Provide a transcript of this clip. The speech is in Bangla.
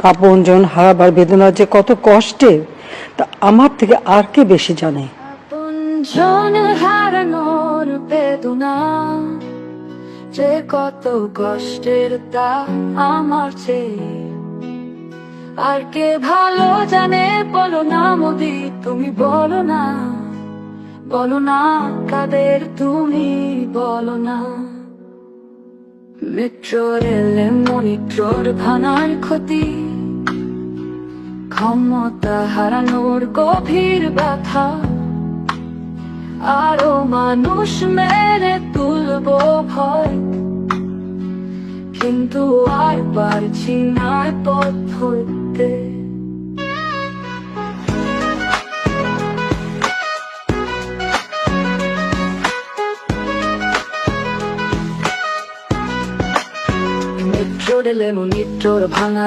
আপনজন হারাবার বেদনা যে কত কষ্টের তা আমার থেকে আর কে বেশি জানে। আপনজন হারানোর বেদনা যে কত কষ্টের তা আমার চেয়ে আর কে ভালো জানে। বলো না মোদি, তুমি বলো না, বলো না কাদের তুমি বলো না। মেট্রো রেলে মনিটর ভাঙার ক্ষতি, ক্ষমতা হারানোর গভীর ব্যথা, আরো মানুষ মেরে তুলবো ভয়, কিন্তু আর পারছি না পথ ধরতে। মেট্রো রেলে মনিটর ভাঙা